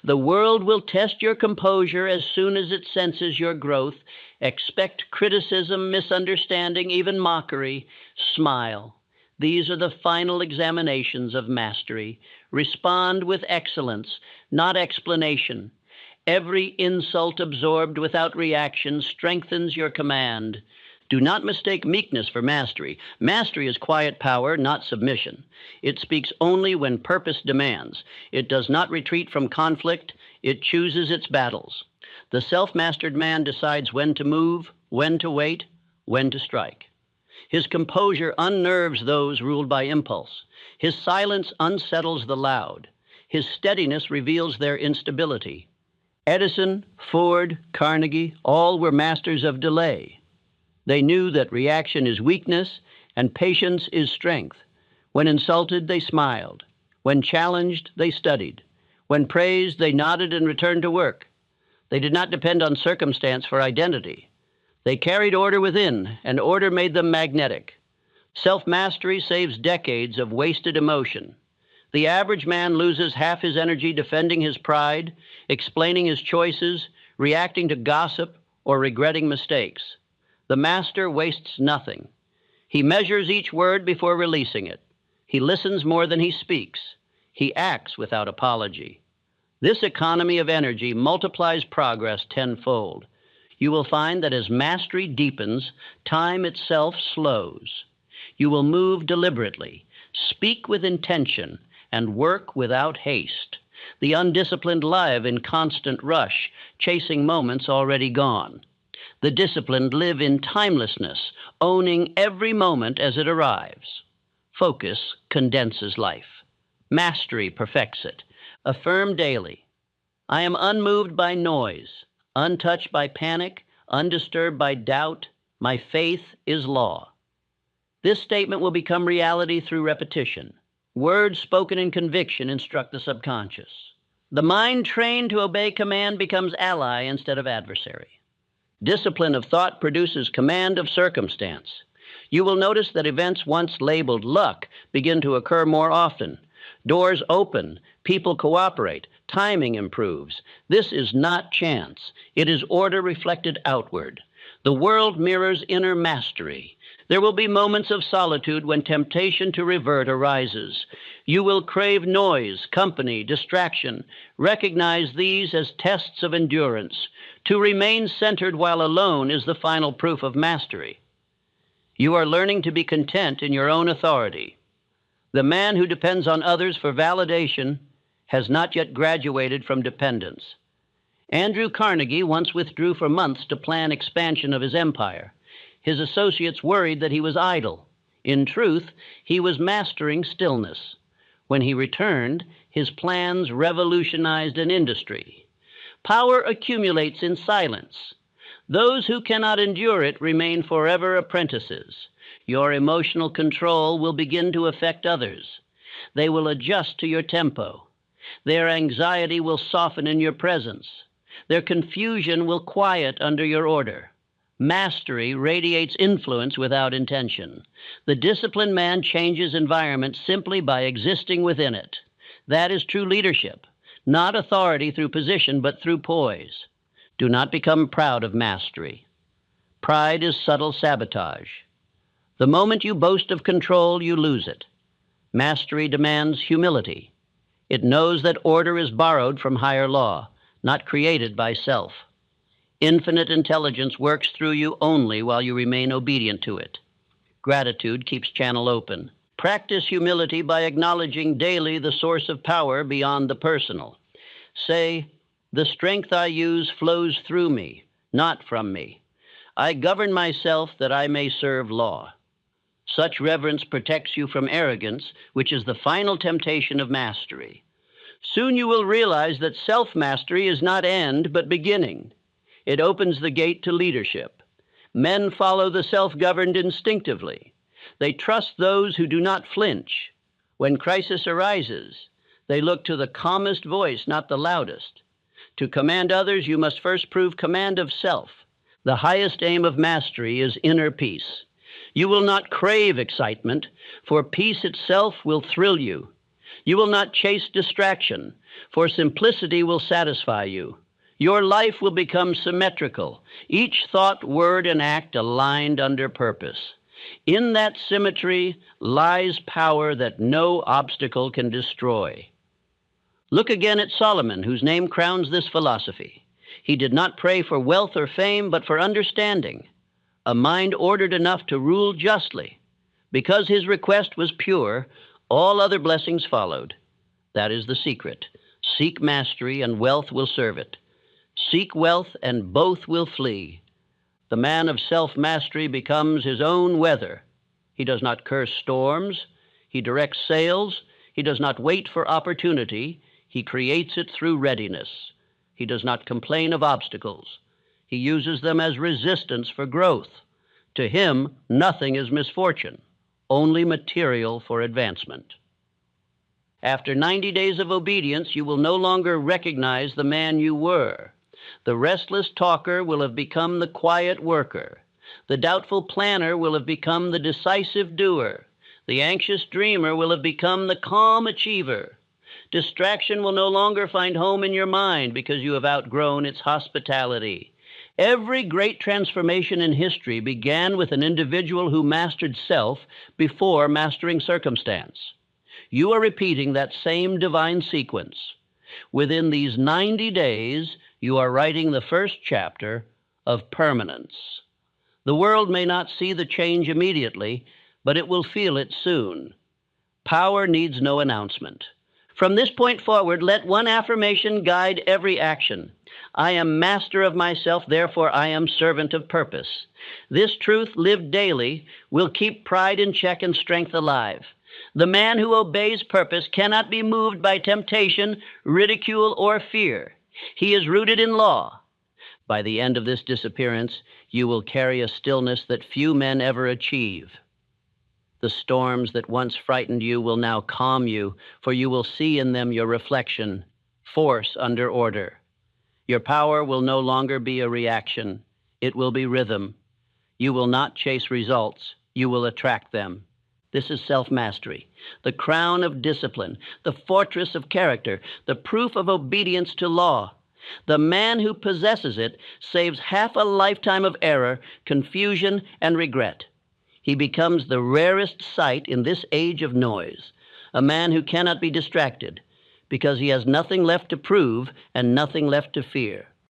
The world will test your composure as soon as it senses your growth. Expect criticism, misunderstanding, even mockery. Smile. These are the final examinations of mastery. Respond with excellence, not explanation. Every insult absorbed without reaction strengthens your command. Do not mistake meekness for mastery. Mastery is quiet power, not submission. It speaks only when purpose demands. It does not retreat from conflict. It chooses its battles. The self-mastered man decides when to move, when to wait, when to strike. His composure unnerves those ruled by impulse. His silence unsettles the loud. His steadiness reveals their instability. Edison, Ford, Carnegie, all were masters of delay. They knew that reaction is weakness and patience is strength. When insulted, they smiled. When challenged, they studied. When praised, they nodded and returned to work. They did not depend on circumstance for identity. They carried order within, and order made them magnetic. Self-mastery saves decades of wasted emotion. The average man loses half his energy defending his pride, explaining his choices, reacting to gossip, or regretting mistakes. The master wastes nothing. He measures each word before releasing it. He listens more than he speaks. He acts without apology. This economy of energy multiplies progress tenfold. You will find that as mastery deepens, time itself slows. You will move deliberately, speak with intention, and work without haste. The undisciplined live in constant rush, chasing moments already gone. The disciplined live in timelessness, owning every moment as it arrives. Focus condenses life. Mastery perfects it. Affirm daily, I am unmoved by noise, untouched by panic, undisturbed by doubt. My faith is law. This statement will become reality through repetition. Words spoken in conviction instruct the subconscious. The mind trained to obey command becomes ally instead of adversary. Discipline of thought produces command of circumstance. You will notice that events once labeled luck begin to occur more often. Doors open, people cooperate, timing improves. This is not chance. It is order reflected outward. The world mirrors inner mastery. There will be moments of solitude when temptation to revert arises. You will crave noise, company, distraction. Recognize these as tests of endurance. To remain centered while alone is the final proof of mastery. You are learning to be content in your own authority. The man who depends on others for validation has not yet graduated from dependence. Andrew Carnegie once withdrew for months to plan expansion of his empire. His associates worried that he was idle. In truth, he was mastering stillness. When he returned, his plans revolutionized an industry. Power accumulates in silence. Those who cannot endure it remain forever apprentices. Your emotional control will begin to affect others. They will adjust to your tempo. Their anxiety will soften in your presence. Their confusion will quiet under your order. Mastery radiates influence without intention. The disciplined man changes environment simply by existing within it. That is true leadership, not authority through position, but through poise. Do not become proud of mastery. Pride is subtle sabotage. The moment you boast of control, you lose it. Mastery demands humility. It knows that order is borrowed from higher law, not created by self. Infinite intelligence works through you only while you remain obedient to it. Gratitude keeps channel open. Practice humility by acknowledging daily the source of power beyond the personal. Say, "The strength I use flows through me, not from me. I govern myself that I may serve law." Such reverence protects you from arrogance, which is the final temptation of mastery. Soon you will realize that self-mastery is not end, but beginning. It opens the gate to leadership. Men follow the self-governed instinctively. They trust those who do not flinch. When crisis arises, they look to the calmest voice, not the loudest. To command others, you must first prove command of self. The highest aim of mastery is inner peace. You will not crave excitement, for peace itself will thrill you. You will not chase distraction, for simplicity will satisfy you. Your life will become symmetrical, each thought, word, and act aligned under purpose. In that symmetry lies power that no obstacle can destroy. Look again at Solomon, whose name crowns this philosophy. He did not pray for wealth or fame, but for understanding, a mind ordered enough to rule justly. Because his request was pure, all other blessings followed. That is the secret. Seek mastery, and wealth will serve it. Seek wealth, and both will flee. The man of self-mastery becomes his own weather. He does not curse storms. He directs sails. He does not wait for opportunity. He creates it through readiness. He does not complain of obstacles. He uses them as resistance for growth. To him, nothing is misfortune, only material for advancement. After 90 days of obedience, you will no longer recognize the man you were. The restless talker will have become the quiet worker. The doubtful planner will have become the decisive doer. The anxious dreamer will have become the calm achiever. Distraction will no longer find home in your mind because you have outgrown its hospitality. Every great transformation in history began with an individual who mastered self before mastering circumstance. You are repeating that same divine sequence. Within these 90 days, you are writing the first chapter of permanence. The world may not see the change immediately, but it will feel it soon. Power needs no announcement. From this point forward, let one affirmation guide every action. I am master of myself, therefore I am servant of purpose. This truth, lived daily, will keep pride in check and strength alive. The man who obeys purpose cannot be moved by temptation, ridicule, or fear. He is rooted in law. By the end of this disappearance, you will carry a stillness that few men ever achieve. The storms that once frightened you will now calm you, for you will see in them your reflection, force under order. Your power will no longer be a reaction. It will be rhythm. You will not chase results. You will attract them. This is self-mastery, the crown of discipline, the fortress of character, the proof of obedience to law. The man who possesses it saves half a lifetime of error, confusion, and regret. He becomes the rarest sight in this age of noise, a man who cannot be distracted, because he has nothing left to prove and nothing left to fear.